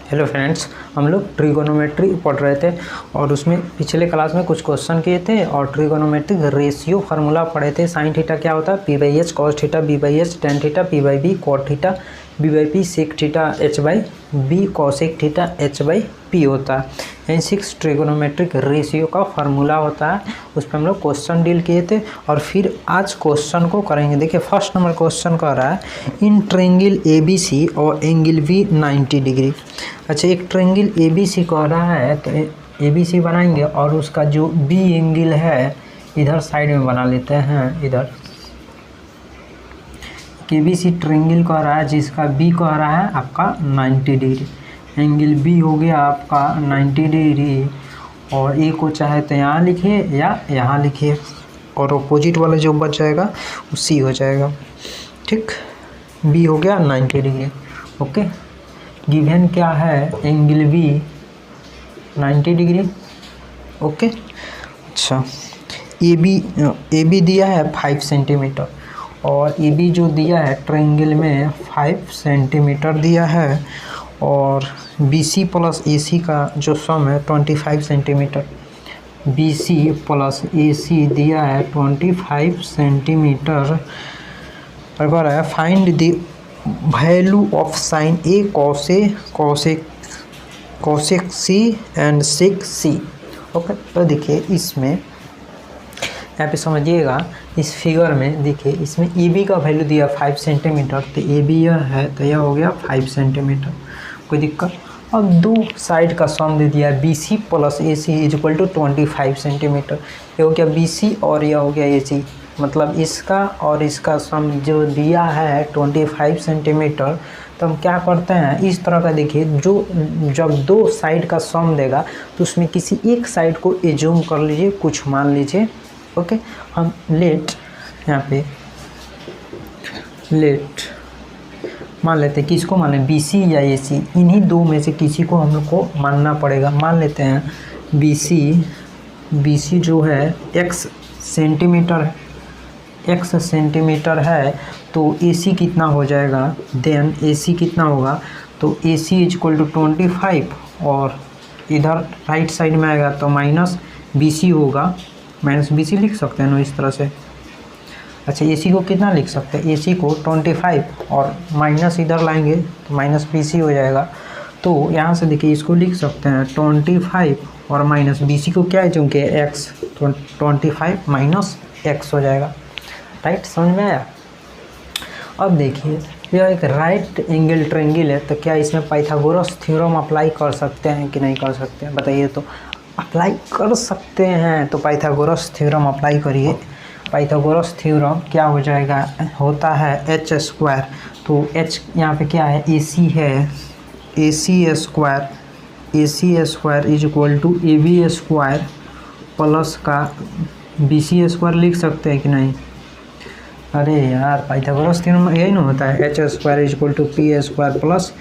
Hello friends, हम लोग trigonometry पढ़ रहे थे और उसमें पिछले क्लास में कुछ क्वेश्चन किए थे और ट्रिगोनोमेट्रिक रेशियो फार्मूला पढ़े थे। साइन थीटा क्या होता है, p/h cos theta, b/h tan theta, p/b cot theta, b/p sec theta, h/b cosec theta, h/p होता है। इन 6 ट्रिगोनोमेट्रिक रेशियो का फार्मूला होता है, उस पर हम लोग क्वेश्चन डील किए थे और फिर आज क्वेश्चन को करेंगे। देखिए फर्स्ट नंबर क्वेश्चन कह रहा है इन ट्रायंगल ABC और एंगल B 90 डिग्री। अच्छा, एक ट्रायंगल ABC कह रहा है तो ABC बनाएंगे और उसका जो B एंगल है इधर साइड में बना लेते हैं। इधर ABC ट्रायंगल कह रहा है जिसका B कह रहा है आपका 90 डिग्री। एंगल B हो गया आपका 90 डिग्री और A को चाहे तो यहाँ लिखिए या यहाँ लिखिए और अपोजिट वाला जो बच जाएगा वो C हो जाएगा। ठीक, B हो गया 90 डिग्री। ओके, गिवन क्या है, एंगल B 90 डिग्री। ओके, अच्छा AB दिया है 5 सेंटीमीटर और AB जो दिया है ट्रायंगल में 5 सेंटीमीटर दिया है और BC प्लस AC का जो सम है 25 सेंटीमीटर। BC प्लस AC दिया है 25 सेंटीमीटर। बराबर है find the value of sine A cosec C and sec C। Okay, तो देखिए इसमें यहाँ पे समझिएगा, इस फिगर में देखिए इसमें AB का वैल्यू दिया 5 सेंटीमीटर तो AB यह है तो यह हो गया 5 सेंटीमीटर, कोई दिक्कत। अब दो साइड का सम दे दिया BC plus AC equal to 25 centimetre. ये हो गया BC और यह हो गया AC, मतलब इसका और इसका सम जो दिया है 25 सेंटीमीटर। तो हम क्या करते हैं इस तरह का, देखिए जो जब दो साइड का सम देगा तो उसमें किसी एक साइड को एज्यूम कर लीजिए, कुछ मान लीजिए। ओके, हम लेट यहाँ पे लेट मान लेते हैं, किसको मान लें, BC या AC, इन्हीं दो में से किसी को हम लोग को मानना पड़ेगा। मान लेते हैं BC जो है x सेंटीमीटर है, x सेंटीमीटर है तो AC कितना हो जाएगा, देन AC कितना होगा तो AC इक्वल टू 25 और इधर राइट साइड में आएगा तो माइनस BC होगा। माइनस BC लिख सकते हैं ना इस तरह से। अच्छा, AC को कितना लिख सकते हैं, AC को 25 और माइनस इधर लाएंगे तो माइनस BC हो जाएगा। तो यहाँ से देखिए इसको लिख सकते हैं 25 और माइनस BC को क्या है चूँकि x, तो 25 माइनस x हो जाएगा। राइट, समझ में आया। अब देखिए यह एक राइट एंगल ट्रायंगल है तो क्या इसमें पाइथागोरस थ्योरम अप्लाई कर सकते हैं कि नहीं कर सकते हैं, बताइए। तो अप्लाई कर सकते हैं, तो पाइथागोरस थ्योरम अप्लाई करिए। पाइथागोरस थ्योरम क्या हो जाएगा, होता है h स्क्वायर, तो h यहाँ पे क्या है AC है, AC square is equal to AB square plus का BC स्क्वायर लिख सकते हैं कि नहीं। अरे यार, पाइथागोरस थ्योरम यही ना होता है, h square is equal to P square plus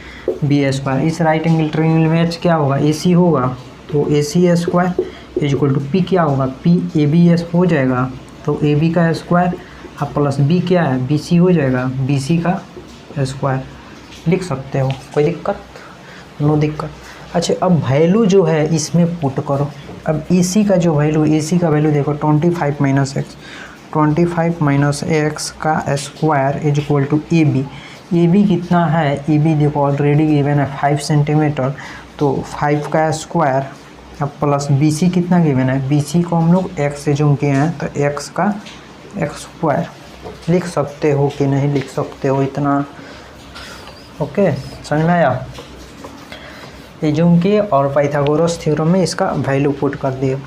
B square. इस राइट एंगल ट्रायंगल में h क्या होगा, AC होगा, तो AC square is equal to P क्या होगा, PAB हो जाएगा, तो AB का स्क्वायर अब प्लस B क्या है, BC हो जाएगा, BC का स्क्वायर लिख सकते हो, कोई दिक्कत, नो दिक्कत। अच्छा, अब वैल्यू जो है इसमें पुट करो। अब AC का जो वैल्यू, AC का वैल्यू देखो 25 माइनस एक्स का square is equal to AB कितना है, AB देखो ऑलरेडी गिवन है 5 सेंटीमीटर, तो 5 का स्क्वायर अब प्लस BC कितना गिवन है, BC को हम लोग x से जूम किए हैं तो x का स्क्वायर लिख सकते हो कि नहीं लिख सकते हो, इतना ओके, समझ में आया। ये जूम किए और पाइथागोरस थ्योरम में इसका वैल्यू पुट कर दिए।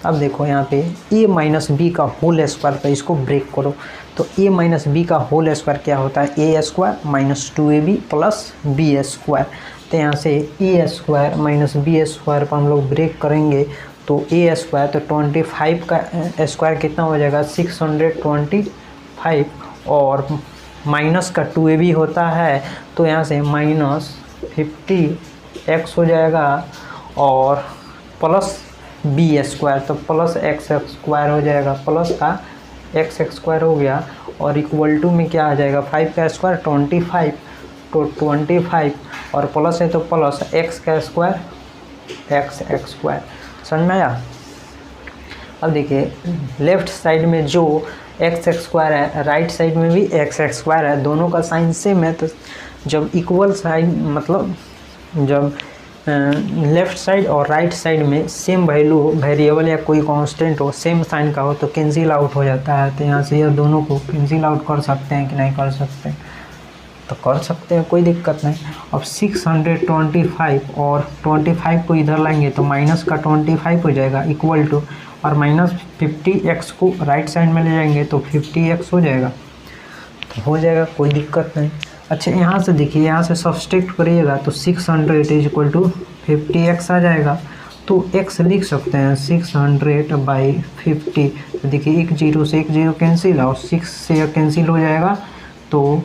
अब देखो यहाँ पे a माइनस बी का होल स्क्वायर, तो इसको ब्रेक करो तो a माइनस बी का होल स्क्वायर क्या होता है, a square minus 2ab plus b square. तो यहाँ से a square minus b square पर हम लोग ब्रेक करेंगे तो a स्क्वायर, तो 25 का स्क्वायर कितना हो जाएगा 625 और माइनस का 2ab होता है तो यहाँ से माइनस 50x हो जाएगा और प्लस b स्क्वायर, तो प्लस x स्क्वायर हो जाएगा, प्लस का x स्क्वायर हो गया और इक्वल टू में क्या आ जाएगा 5 का स्क्वायर 25 तो 25 और प्लस है तो प्लस एक्स का स्क्वायर एक्स स्क्वायर। समझ में आया। अब देखिए लेफ्ट साइड में जो एक्स स्क्वायर है राइट साइड में भी एक्स स्क्वायर है, दोनों का साइन सेम है। तो जब इक्वल साइड मतलब जब लेफ्ट साइड और राइट साइड में सेम वैल्यू हो, वेरिएबल या कोई कांस्टेंट हो, सेम साइन का हो, तो कैंसिल आउट हो जाता है। तो यहाँ से यह दोनों को कैंसिल आउट कर सकते हैं कि नहीं कर सकते, तो कर सकते हैं, कोई दिक्कत नहीं। अब 625 और 25 को इधर लाएंगे तो माइनस का 25 हो जाएगा इक्वल टू, और माइनस 50x को राइट साइड में ले जाएंगे तो 50x हो जाएगा, तो हो जाएगा, कोई दिक्कत नहीं। अच्छा यहाँ से देखिए, यहाँ से सब्सट्रैक्ट करिएगा तो 600 इज इक्वल टू 50x आ जाएगा। तो x लिख सकते हैं 600/50। तो देखिए एक जीरो से एक जीरो कैंसिल, और 6 से कैंसिल हो जाएगा तो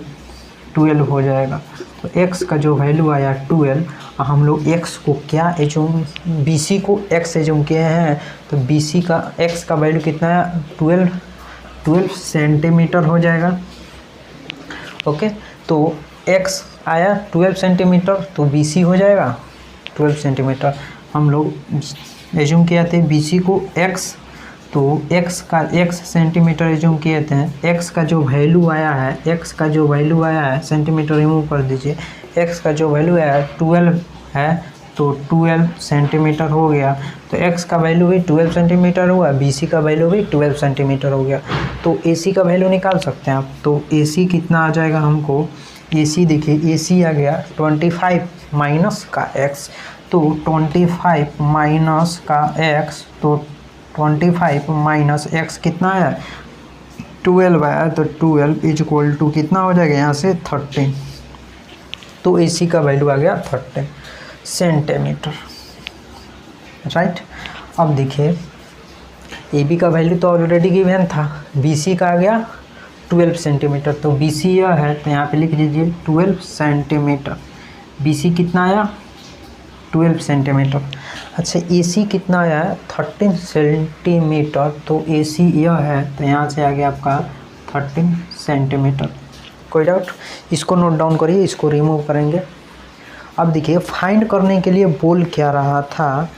12 हो जाएगा। तो x का जो वैल्यू आया 12, हम लोग x को क्या एज्यूम, BC को x एज्यूम किए हैं, तो BC का x का वैल्यू कितना है 12 सेंटीमीटर हो जाएगा। ओके, तो x आया 12 सेंटीमीटर, तो BC हो जाएगा 12 सेंटीमीटर। हम लोग एज्यूम किया थे BC को x, तो x सेंटीमीटर एज्यूम किए थे। x का जो वैल्यू आया है सेंटीमीटर रिमूव कर दीजिए, x का जो वैल्यू आया है 12 है, तो 12 सेंटीमीटर हो गया। तो x का वैल्यू भी 12 सेंटीमीटर हुआ, BC का वैल्यू भी 12 सेंटीमीटर हो गया। तो AC का वैल्यू निकाल सकते हैं आप। तो AC कितना आ जाएगा हमको, AC देखिए AC आ गया 25 माइनस का x, तो 25 माइनस का x, तो 25 माइनस x कितना आया 12 आया, तो 12 इज इक्वल टू कितना हो जाएगा यहाँ से 13। तो AC का वैल्यू आ गया 13 सेंटीमीटर, राइट। अब देखिए AB का वैल्यू तो ऑलरेडी गिवन था, BC का आ गया 12 सेंटीमीटर, तो BC यह है, तो यहाँ पे लिख दीजिए 12 सेंटीमीटर। BC कितना आया 12 सेंटीमीटर। अच्छा AC कितना आया है 13 सेंटीमीटर, तो AC यह है, तो यहाँ से आ गया आपका 13 सेंटीमीटर। कोई डाउट, इसको नोट डाउन करिए, इसको रिमूव करेंगे। अब देखिए फाइंड करने के लिए बोल क्या रहा था,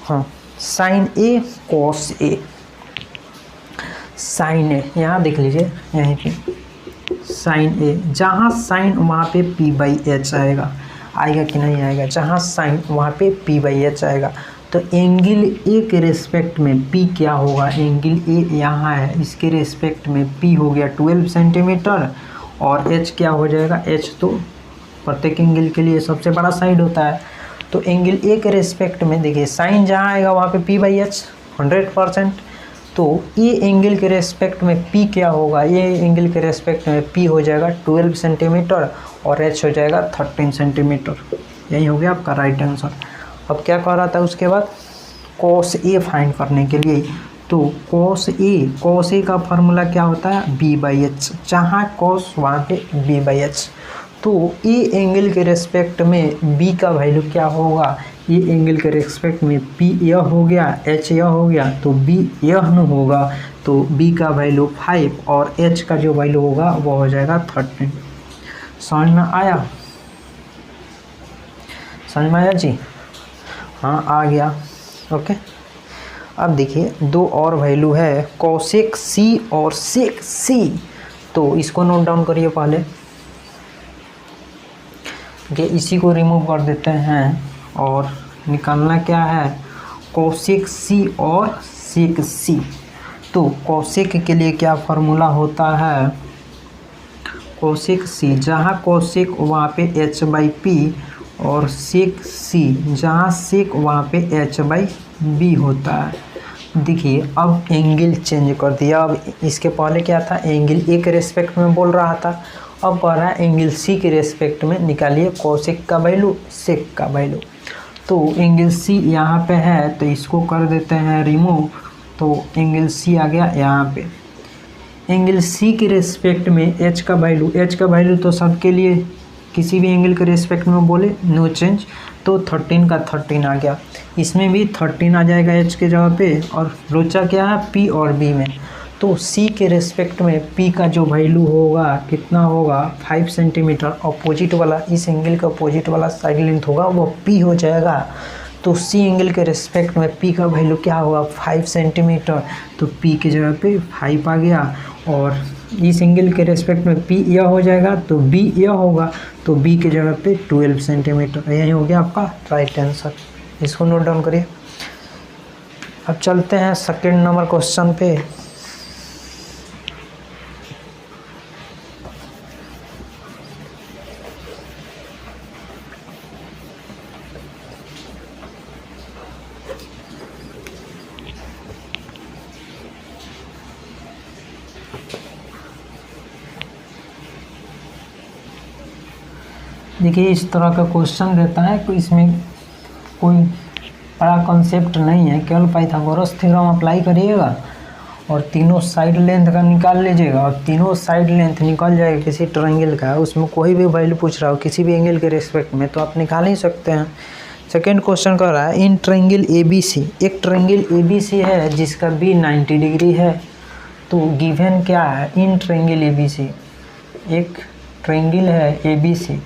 हाँ sine A cos A, sine A यहाँ देख लीजिए, यहीं पे साइन A, जहाँ साइन वहाँ पे P/H आएगा कि नहीं आएगा, जहाँ साइन वहाँ पे P/H आएगा। तो एंगल A के रेस्पेक्ट में P क्या होगा, एंगल A यहाँ है, इसके रेस्पेक्ट में P हो गया 12 सेंटीमीटर, और H क्या हो जाएगा, H तो प्रत्येक एंगल के लिए सबसे बड़ा साइड होता है। तो एंगल A के रेस्पेक्ट में देखिए साइन जहाँ आएगा वहाँ पे P/H 100%। तो ये एंगल के रेस्पेक्ट में P क्या होगा, ये एंगल के रेस्पेक्ट में P हो जाएगा 12 सेंटीमीटर और H हो जाएगा 13 सेंटीमीटर। यही हो गया आपका राइट आंसर। अब क्या कह रहा था उसके बाद, cos A फाइंड करने के लिए, तो cos A का फार्मूला क्या होता है B/H, जहाँ cos वहाँ पे B/H। तो ये एंगल के रेस्पेक्ट में B का वैल्यू क्या होगा, ये एंगल के रेस्पेक्ट में P यह हो गया, H यह हो गया, तो B यह न होगा, तो B का वैल्यू 5 और H का जो वैल्यू होगा वो हो जाएगा 13। समझ में आया, समझ में आया जी, हाँ आ गया। ओके, अब देखिए दो और वैल्यू है कोसेक C और सेक C, तो इसको नोट डाउन करिए पहले, कि इसी को रिमूव कर देते हैं और निकालना क्या है कोसेक C और सेक C। तो कोसेक के लिए क्या फार्मूला होता है, कोसेक C, जहाँ कोसेक वहाँ पे H/P और सेक C, जहाँ सेक वहाँ पे H/B होता है। देखिए अब एंगल चेंज कर दिया, अब इसके पहले क्या था एंगल A के रेस्पेक्ट में बोल रहा था, अब कह रहा है एंगल C के रेस्पेक्ट में निकालिए कोसेक का वैल्यू सेक का वैल्यू। तो एंगल C यहाँ पे है तो इसको कर देते हैं रिमूव, तो एंगल C आ गया यहाँ पे। एंगल C के रेस्पेक्ट में H का वैल्यू तो सबके लिए किसी भी एंगल के रेस्पेक्ट में बोले नो चेंज, तो 13 का 13 आ गया, इसमें भी 13 आ जाएगा H के जगह पे, और लोचा क्या है P और B में, तो सी के रिस्पेक्ट में पी का जो वैल्यू होगा कितना होगा 5 सेंटीमीटर। अपोजिट वाला, इस एंगल का अपोजिट वाला साइड लेंथ होगा वो पी हो जाएगा। तो सी एंगल के रिस्पेक्ट में पी का वैल्यू क्या होगा 5 सेंटीमीटर। तो पी की जगह पे 5 आ गया, और इस एंगल के रिस्पेक्ट में पी यह हो जाएगा तो बी यह होगा, तो बी की जगह पे 12 सेंटीमीटर। यही हो गया आपका राइट आंसर। इसको नोट डाउन करिए। अब चलते हैं सेकंड नंबर क्वेश्चन पे। देखिए इस तरह का क्वेश्चन रहता है, कोई इसमें कोई बड़ा कॉन्सेप्ट नहीं है, केवल पाइथागोरस थ्योरम अप्लाई करिएगा और तीनों साइड लेंथ का निकाल लीजिएगा, और तीनों साइड लेंथ निकल जाएगा किसी ट्रायंगल का। उसमें कोई भी वैल्यू पूछ रहा हो किसी भी एंगल के रिस्पेक्ट में तो आप निकाल ही सकते हैं। सेकेंड क्वेश्चन कर रहा है इन ट्रायंगल ABC, एक ट्रायंगल ABC है जिसका बी 90 डिग्री है। तो गिवन क्या है इन ट्रायंगल ABC, एक ट्रायंगल है ABC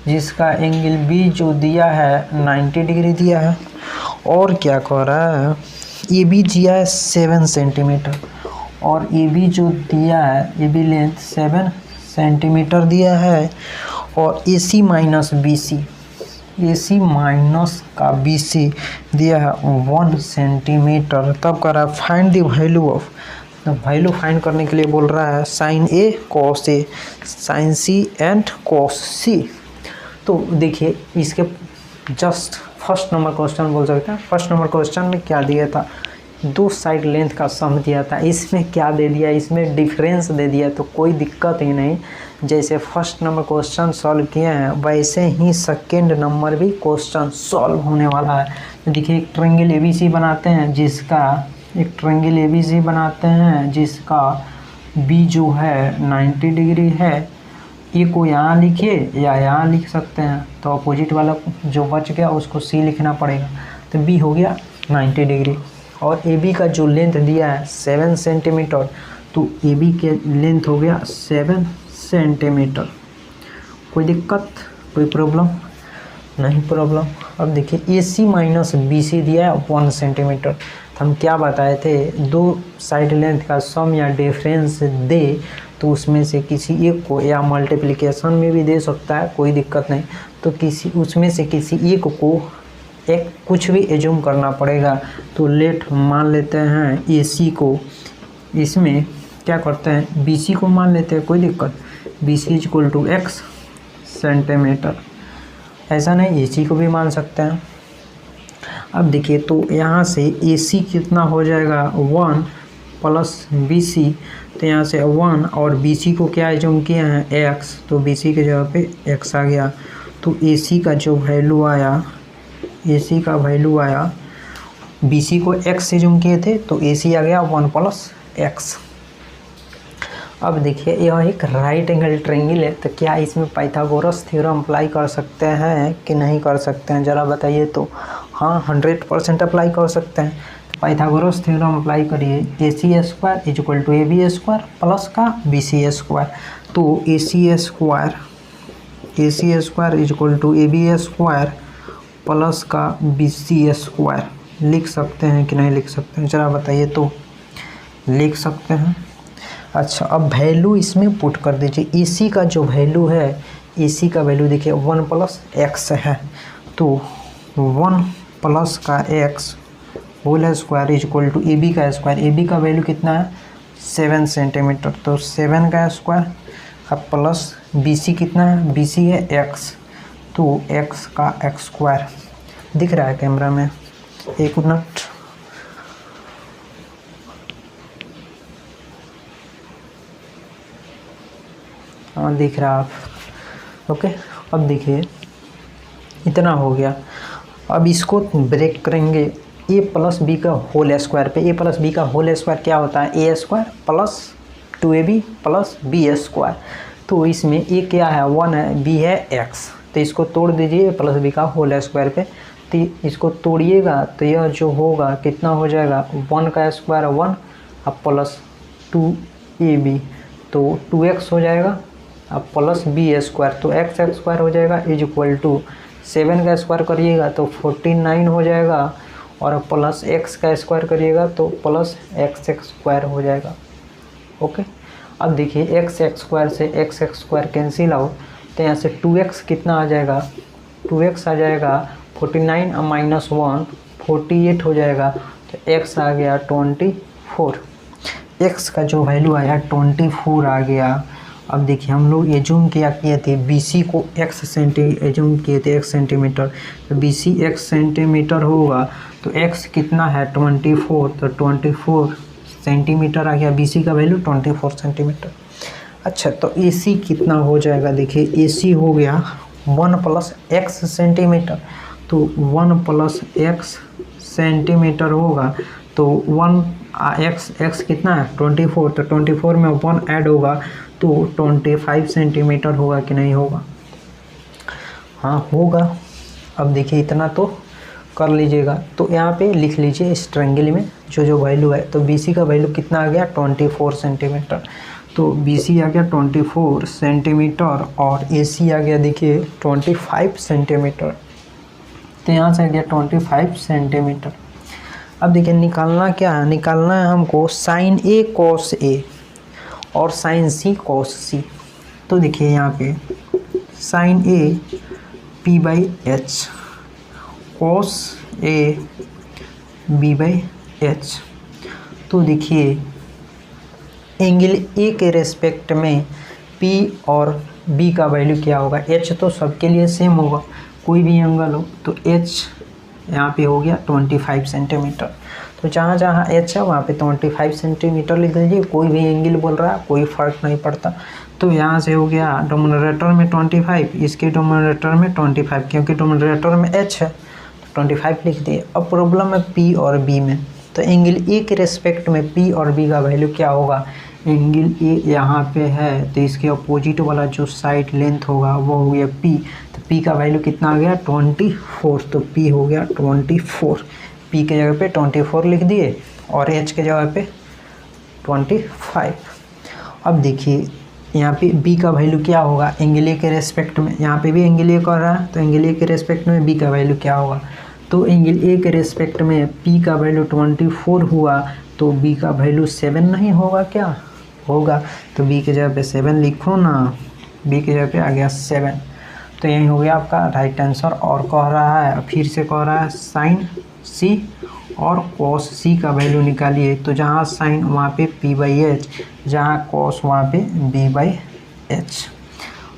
जिसका एंगल बी जो दिया है 90 डिग्री दिया है, और क्या कह रहा है ए बी दिया है 7 सेंटीमीटर, और ए बी जो दिया है ए बी लेंथ 7 सेंटीमीटर दिया है, और A C minus B C, A C minus का बी सी दिया है 1 सेंटीमीटर। तब कह रहा है find the value of, value find करने के लिए बोल रहा है sine A cos A, sine C and cos C. तो देखिए इसके जस्ट फर्स्ट नंबर क्वेश्चन बोल सकते हैं। फर्स्ट नंबर क्वेश्चन में क्या दिया था, दो साइड लेंथ का सम दिया था, इसमें क्या दे दिया, इसमें डिफरेंस दे दिया, तो कोई दिक्कत ही नहीं। जैसे फर्स्ट नंबर क्वेश्चन सॉल्व किए हैं वैसे ही सेकेंड नंबर भी क्वेश्चन सॉल्व होने वाला है। तो देखिए एक ट्रायंगल ABC बनाते हैं जिसका बी जो है 90 डिग्री है। ए को यहाँ लिखिए या यहाँ लिख सकते हैं, तो अपोजिट वाला जो बच गया उसको सी लिखना पड़ेगा। तो बी हो गया 90 डिग्री, और ए बी का जो लेंथ दिया है 7 सेंटीमीटर, तो ए बी के लेंथ हो गया 7 सेंटीमीटर। कोई दिक्कत, कोई प्रॉब्लम नहीं प्रॉब्लम। अब देखिए ए सी माइनस बी सी दिया है 1 सेंटीमीटर। तो हम क्या बताए थे, दो साइड लेंथ का सम या डिफरेंस दे तो उसमें से किसी एक को, या मल्टीप्लिकेशन में भी दे सकता है कोई दिक्कत नहीं, तो उसमें से किसी एक को एक कुछ भी एज्यूम करना पड़ेगा। तो लेट मान लेते हैं ए सी को, इसमें क्या करते हैं बी सी को मान लेते हैं, कोई दिक्कत, B C equal to X centimetre. ऐसा नहीं ए सी को भी मान सकते हैं। अब देखिए तो यहाँ से ए सी कितना हो जाएगा 1 प्लस बी सी, तो यहाँ से 1 और बी सी को क्या एज्यूम किए हैं x, तो बी सी की जगह पे x आ गया। तो ए सी का जो वैल्यू आया, ए सी का वैल्यू आया, बी सी को x एज्यूम किए थे तो ए सी आ गया 1 प्लस x। अब देखिए यह एक राइट एंगल ट्रायंगल है, तो क्या इसमें पाइथागोरस थ्योरम अप्लाई कर सकते हैं कि नहीं कर सकते हैं, ज़रा बताइए। तो हाँ 100% अप्लाई कर सकते हैं। पाइथागोरस थ्योरम अप्लाई करिए, A C square is equal to A B square plus का बी सी स्क्वायर। तो A C square is equal to A B square plus का बी सी स्क्वायर लिख सकते हैं कि नहीं लिख सकते हैं, ज़रा बताइए। तो लिख सकते हैं। अच्छा अब वैल्यू इसमें पुट कर दीजिए। ए सी का जो वैल्यू है, ए सी का वैल्यू देखिए 1 प्लस एक्स है, तो 1 प्लस का X whole square is equal to A B का स्क्वायर। ए बी का वैल्यू कितना है 7 सेंटीमीटर, तो 7 का स्क्वायर। अब प्लस बी सी कितना है, बी सी है एक्स, तो एक्स का एक्स स्क्वायर। दिख रहा है कैमरा में, एक मिनट। हाँ दिख रहा आप, ओके। अब देखिए इतना हो गया। अब इसको ब्रेक करेंगे ए प्लस बी का होल स्क्वायर पे। ए प्लस बी का होल स्क्वायर क्या होता है, A square plus 2ab plus B square. तो इसमें ए क्या है 1 है, बी है x, तो इसको तोड़ दीजिए ए प्लस बी का होल स्क्वायर पे। तो इसको तोड़िएगा तो यह जो होगा कितना हो जाएगा 1 का स्क्वायर 1 अब प्लस 2ab, तो 2x हो जाएगा अब प्लस बी स्क्वायर, तो एक्स स्क्वायर हो जाएगा इज इक्वल टू 7 का स्क्वायर करिएगा तो 49 हो जाएगा, और प्लस एक्स का स्क्वायर करिएगा तो प्लस एक्स स्क्वायर हो जाएगा। ओके, अब देखिए एक्स स्क्वायर से एक्स स्क्वायर कैंसिल आउट, तो यहाँ से 2x कितना आ जाएगा, 2x आ जाएगा 49 माइनस 1 48 हो जाएगा, तो x आ गया 24, x का जो वैल्यू आया 24 आ गया। अब देखिए हम लोग एज्यूम किए थे BC को एज्यूम किए थे x सेंटीमीटर, तो BC x सेंटीमीटर होगा तो x कितना है 24, तो 24 सेंटीमीटर आ गया, BC का वैल्यू 24 सेंटीमीटर। अच्छा, तो AC कितना हो जाएगा, देखिए AC हो गया 1 प्लस x सेंटीमीटर, तो 1 प्लस x सेंटीमीटर होगा, तो 1 x कितना है 24, तो 24 में 1 ऐड होगा तो 25 सेंटीमीटर होगा कि नहीं होगा, हाँ होगा। अब देखिए इतना तो कर लीजिएगा, तो यहाँ पे लिख लीजिए इस ट्रायंगल में जो वैल्यू है, तो BC का वैल्यू कितना आ गया 24 सेंटीमीटर, तो BC आ गया 24 सेंटीमीटर और AC आ गया देखिए 25 सेंटीमीटर, तो यहाँ से आ गया 25 सेंटीमीटर। अब देखिए निकालना क्या है, निकालना है हमको साइन A कॉस A और साइन C कॉस C। तो देखिए यहाँ पे sign A P/H, cos A B/H। तो देखिए एंगल A के रेस्पेक्ट में P और B का वैल्यू क्या होगा, H तो सबके लिए सेम होगा, कोई भी एंगल हो, तो H यहाँ पे हो गया 25 सेंटीमीटर, तो जहाँ जहाँ H है वहाँ पे 25 सेंटीमीटर लिख लीजिए, कोई भी एंगल बोल रहा है कोई फ़र्क नहीं पड़ता। तो यहाँ से हो गया डोमिनेटर में 25, इसके डोमिनेटर में 25, क्योंकि डोमिनेटर में H है तो 25 लिख दिए। अब प्रॉब्लम है P और B में, तो एंगल A के रेस्पेक्ट में P और B का वैल्यू क्या होगा, एंगल A यहाँ पे है तो इसके अपोजिट वाला जो साइड लेंथ होगा वो हो गया P, तो P का वैल्यू कितना आ गया 24, तो P हो गया 24, P के जगह पे 24 लिख दिए और H के जगह पे 25। अब देखिए यहाँ पे B का वैल्यू क्या होगा एंगल A के रेस्पेक्ट में, यहाँ पे भी एंगल A कर रहा है तो एंगल A के रेस्पेक्ट में B का वैल्यू क्या होगा, तो एंगल A के रेस्पेक्ट में P का वैल्यू 24 हुआ तो B का वैल्यू 7 नहीं होगा, क्या होगा, तो B के जगह पे 7 लिखो ना, B के जगह पे आ गया 7, तो यही हो गया आपका राइट आंसर। और कह रहा है फिर से कह रहा है साइन C और कॉस C का वैल्यू निकालिए, तो जहाँ साइन वहाँ पे P/H, जहाँ कॉस वहाँ पे B/H।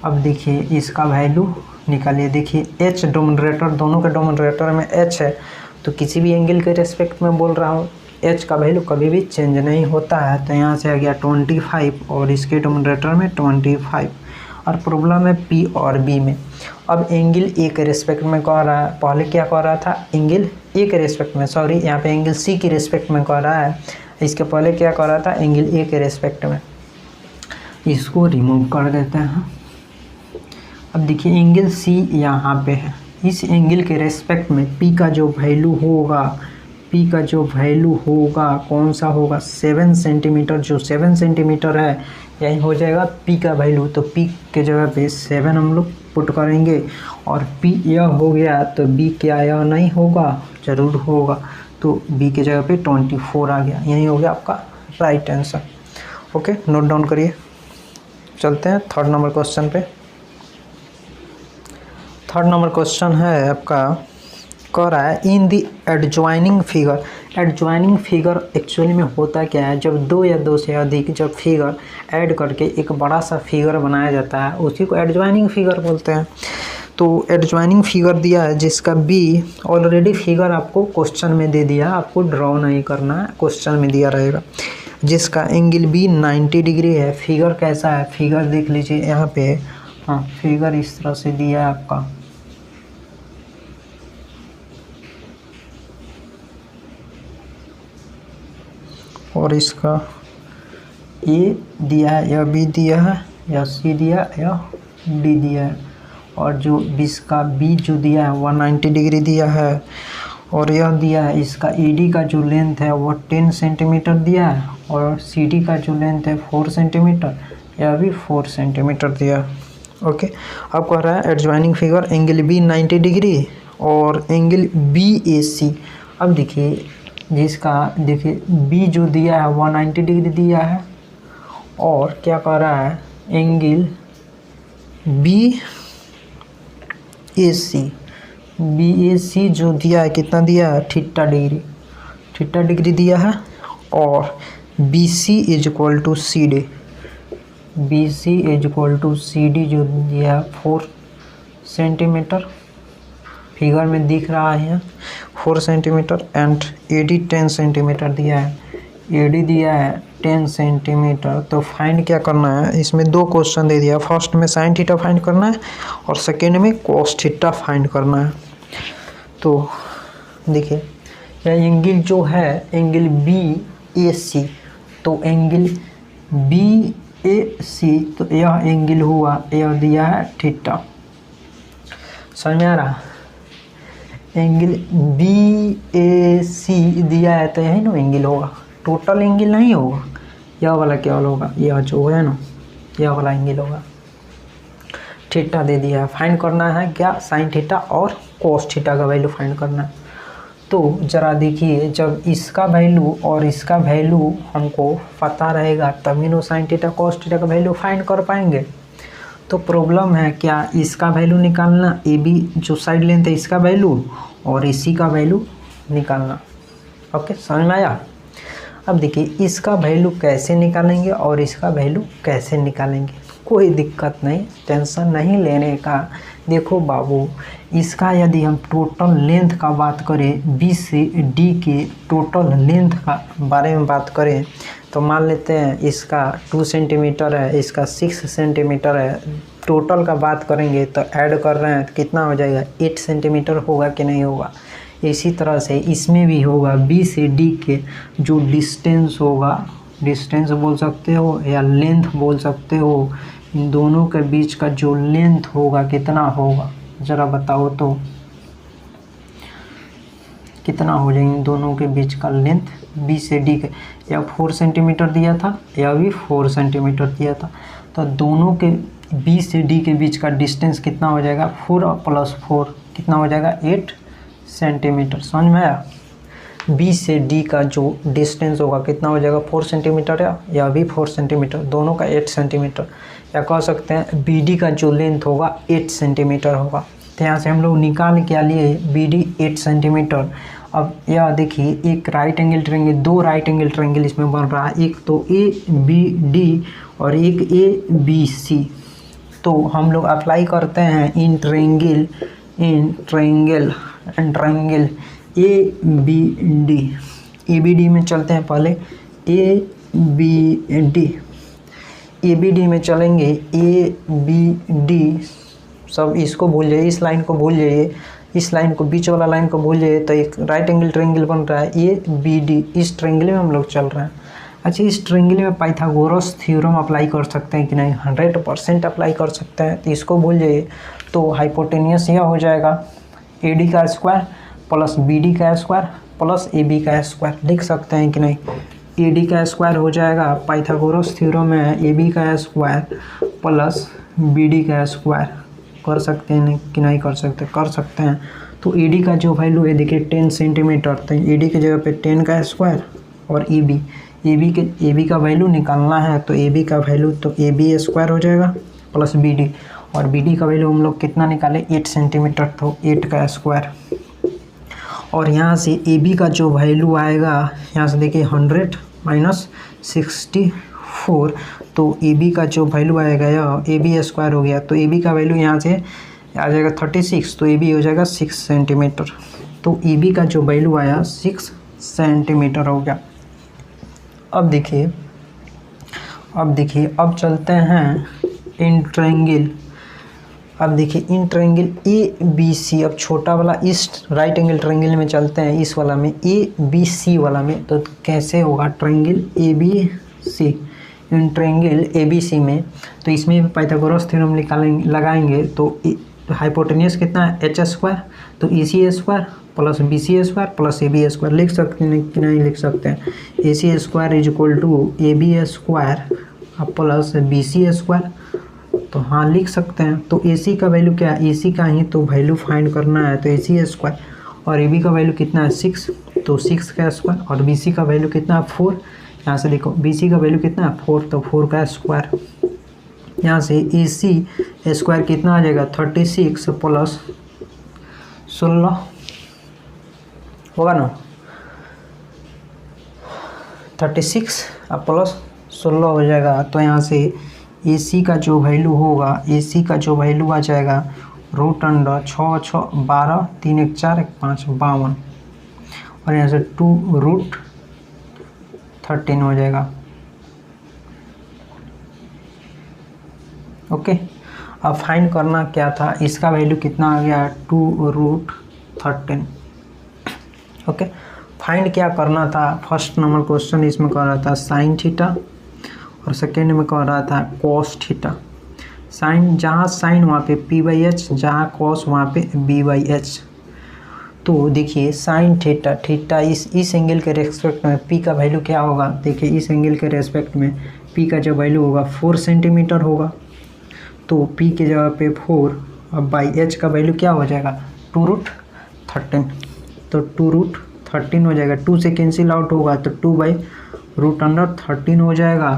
अब देखिए इसका वैल्यू निकालिए, देखिए H डोमिनेटर, दोनों के डोमिनेटर में H है, तो किसी भी एंगल के रेस्पेक्ट में बोल रहा हूँ H का वैल्यू कभी भी चेंज नहीं होता है, तो यहाँ से आ गया 25 और इसके डोमिनेटर में 25। और प्रॉब्लम है P और B में। अब एंगल A के रेस्पेक्ट में कह रहा है, पहले क्या कह रहा था एंगल A के रेस्पेक्ट में, सॉरी यहाँ पे एंगल C के रेस्पेक्ट में कह रहा है, इसके पहले क्या कह रहा था एंगल A के रेस्पेक्ट में, इसको रिमूव कर देते हैं। अब देखिए एंगल C यहाँ पे है, इस एंगल के रेस्पेक्ट में P का जो वैल्यू होगा, P का जो वैल्यू होगा कौन सा होगा 7 सेंटीमीटर, जो 7 सेंटीमीटर है यही हो जाएगा P का वैल्यू, तो P के जगह पे 7 हम लोग पुट करेंगे और P यह हो गया तो B क्या यह नहीं होगा, ज़रूर होगा, तो B के जगह पे 24 आ गया, यही हो गया आपका right answer. Okay, note down करिए। चलते हैं थर्ड नंबर क्वेश्चन पे। थर्ड नंबर क्वेश्चन है आपका, कह रहा है in the adjoining figure. Adjoining figure actually में होता क्या है, जब दो या दो से अधिक जब फिगर ऐड करके एक बड़ा सा फिगर बनाया जाता है उसी को एडजॉइनिंग फिगर बोलते हैं। तो एडजॉइनिंग फिगर दिया है जिसका B ऑलरेडी फिगर आपको क्वेश्चन में दे दिया, आपको ड्रॉ नहीं करना है, क्वेश्चन में दिया रहेगा, जिसका एंगल B 90 डिग्री है। फिगर कैसा है, फिगर देख लीजिए यहाँ पे, हाँ फिगर इस तरह से दिया है आपका, और इसका A दिया है, या B दिया है, या C दिया है, या D दिया है, और जो इसका B जो दिया है 190 डिग्री दिया है, और यह दिया है इसका ईडी का जो लेंथ है वो 10 सेंटीमीटर दिया है और सीडी का जो लेंथ है 4 सेंटीमीटर, यह भी 4 सेंटीमीटर दिया। ओके, अब कह रहा है adjoining figure angle B 90 degree और एंगल बी ए सी। अब देखिए जिसका देखिए बी जो दिया है 190 डिग्री दिया है और क्या कह रहा है एंगल बी ए सी जो दिया है कितना दिया है थीटा डिग्री दिया है और B C is equal to C D जो दिया है 4 सेंटीमीटर, फिगर में दिख रहा है 4 सेंटीमीटर एंड एडी 10 सेंटीमीटर दिया है, एडी दिया है 10 सेंटीमीटर। तो फाइंड क्या करना है, इसमें 2 क्वेश्चन दे दिया, फर्स्ट में साइन थीटा फाइंड करना है और सेकेंड में कॉस थीटा फाइंड करना है। तो देखिए यह एंगल जो है एंगल बी ए सी, तो एंगल बी ए सी तो यह एंगल हुआ, यह दिया है थीटा, समझ में आ रहा, एंगल बी ए सी दिया है तो यही ना एंगल होगा, टोटल एंगल नहीं होगा, यह वाला केवल होगा, यह जो है ना यह वाला एंगल होगा। थीटा दे दिया है, फाइंड करना है क्या साइन थीटा और कोस थीटा का वैल्यू फाइंड करना है। तो ज़रा देखिए जब इसका वैल्यू और इसका वैल्यू हमको पता रहेगा तभी नो साइन थीटा कोस थीटा का वैल्यू फाइंड कर पाएंगे। तो प्रॉब्लम है क्या इसका वैल्यू निकालना, ए बी जो साइड लेंथ है इसका वैल्यू और इसी का वैल्यू निकालना। ओके, समझ में आया। अब देखिए इसका वैल्यू कैसे निकालेंगे और इसका वैल्यू कैसे निकालेंगे, कोई दिक्कत नहीं, टेंशन नहीं लेने का। देखो बाबू, इसका यदि हम टोटल लेंथ का बात करें, बी से डी के टोटल लेंथ का बारे में बात करें तो मान लेते हैं इसका 2 सेंटीमीटर है, इसका 6 सेंटीमीटर है, टोटल का बात करेंगे तो ऐड कर रहे हैं तो कितना हो जाएगा 8 सेंटीमीटर होगा कि नहीं होगा। इसी तरह से इसमें भी होगा, बी से डी के जो डिस्टेंस होगा, डिस्टेंस बोल सकते हो या लेंथ बोल सकते हो, इन दोनों के बीच का जो लेंथ होगा कितना होगा ज़रा बताओ तो, कितना हो जाएगा इन दोनों के बीच का लेंथ बी से डी के, या 4 सेंटीमीटर दिया था या भी 4 सेंटीमीटर दिया था, तो दोनों के बी से डी के बीच का डिस्टेंस कितना हो जाएगा 4 + 4 कितना हो जाएगा 8 सेंटीमीटर। समझ में आया। बी से डी का जो डिस्टेंस होगा कितना हो जाएगा 4 सेंटीमीटर या भी 4 सेंटीमीटर, दोनों का 8 सेंटीमीटर, या कह सकते हैं बी डी का जो लेंथ होगा 8 सेंटीमीटर होगा। तो यहाँ से हम लोग निकाल के लिए बी डी 8 सेंटीमीटर। अब यह देखिए एक right angle triangle, 2 right angle triangle इसमें बन रहा है, एक तो ए बी डी और एक ए बी सी। तो हम लोग अप्लाई करते हैं in triangle A B D में चलते हैं, पहले ए बी डी में चलेंगे, ए बी डी सब इसको भूल जाइए, इस लाइन को भूल जाइए, इस लाइन को बीच वाला लाइन को भूल जाइए, तो एक राइट एंगल ट्रायंगल बन रहा है ए बी डी, इस ट्रायंगल में हम लोग चल रहे हैं। अच्छा, इस ट्रायंगल में पाइथागोरस थ्योरम अप्लाई कर सकते हैं कि नहीं, 100% अप्लाई कर सकते हैं, तो इसको भूल जाइए। तो हाइपोटेनियस यह हो जाएगा ए डी का स्क्वायर प्लस बी डी का स्क्वायर प्लस ए बी का स्क्वायर, लिख सकते हैं कि नहीं। ए डी का स्क्वायर हो जाएगा, पाइथागोरस थ्योरम में ए बी का स्क्वायर प्लस बी डी का स्क्वायर, कर सकते हैं कि नहीं कर सकते, कर सकते हैं। तो ए डी का जो वैल्यू है देखिए 10 सेंटीमीटर, तो ए डी की जगह पे 10 का स्क्वायर और ए बी का वैल्यू निकालना है, तो ए बी का वैल्यू तो ए बी स्क्वायर हो जाएगा प्लस बी डी, और बी डी का वैल्यू हम लोग कितना निकाले 8 सेंटीमीटर, तो 8 का स्क्वायर। और यहाँ से ए बी का जो वैल्यू आएगा, यहाँ से देखिए 100 - 64, तो ए बी का जो वैल्यू आएगा यह ए बी स्क्वायर हो गया, तो ए बी का वैल्यू यहाँ से आ जाएगा 36, तो ए बी हो जाएगा 6 सेंटीमीटर। तो ए बी का जो वैल्यू आया 6 सेंटीमीटर हो गया। अब देखिए अब चलते हैं इन ट्रायंगल। अब देखिए इन ट्रायंगल ए बी सी, अब छोटा वाला इस राइट एंगल ट्रायंगल में चलते हैं, इस वाला में ए बी सी वाला में, तो कैसे होगा triangle A B C, in triangle A B C में, तो इसमें भी पाइथागोरस थ्योरम लगाएंगे, तो तो हाइपोटेनियस कितना है एच स्क्वायर, तो E C square plus B C square plus A B square लिख सकते हैं कि नहीं लिख सकते हैं। A C square is equal to A B square plus B C square, तो हाँ लिख सकते हैं। तो ए सी का वैल्यू क्या है, ए सी का ही तो वैल्यू फाइंड करना है, तो ए सी स्क्वायर और ए बी का वैल्यू कितना है 6, तो 6 का स्क्वायर और बी सी का वैल्यू कितना है 4, यहाँ से देखो बी सी का वैल्यू कितना है 4, तो 4 का स्क्वायर, यहाँ से ए सी स्क्वायर कितना आ जाएगा 36 प्लस 16 होगा ना, 36 प्लस 16 हो जाएगा। तो यहाँ से ए सी का जो वैल्यू होगा, ए सी का जो वैल्यू आ जाएगा रूट अंडर 6 6 12 3 1 4 1 5 52 और यहाँ से 2 रूट 13 हो जाएगा। ओके, अब फाइंड करना क्या था, इसका वैल्यू कितना आ गया 2 रूट 13। ओके, फाइंड क्या करना था, फर्स्ट नंबर क्वेश्चन इसमें कर रहा था साइन थीटा और सेकेंड में कर रहा था कॉस थीटा। साइन, जहाँ साइन वहाँ पे पी बाई एच, जहाँ कॉस वहाँ पे बी बाई एच। तो देखिए साइन थीटा, थीटा इस एंगल के रेस्पेक्ट में पी का वैल्यू क्या होगा, देखिए इस एंगल के रेस्पेक्ट में पी का जो वैल्यू होगा 4 सेंटीमीटर होगा, तो पी के जगह पे 4 और बाई एच का वैल्यू क्या हो जाएगा 2 रूट 13, तो 2 रूट 13 हो जाएगा, 2 से कैंसिल आउट होगा तो 2 बाई रूट अंडर 13 हो जाएगा।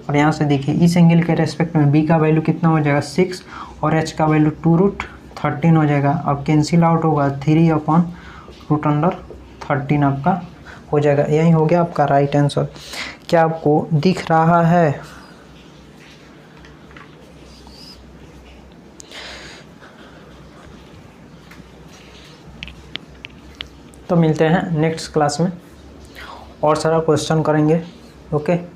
और यहाँ से देखिए इस एंगल के रेस्पेक्ट में बी का वैल्यू कितना हो जाएगा 6 और एच का वैल्यू 2 रूट 13 हो जाएगा, अब कैंसिल आउट होगा 3 अपॉन रूट अंडर 13 आपका हो जाएगा। यही हो गया आपका राइट आंसर। क्या आपको दिख रहा है? तो मिलते हैं नेक्स्ट क्लास में और सारा क्वेश्चन करेंगे। ओके।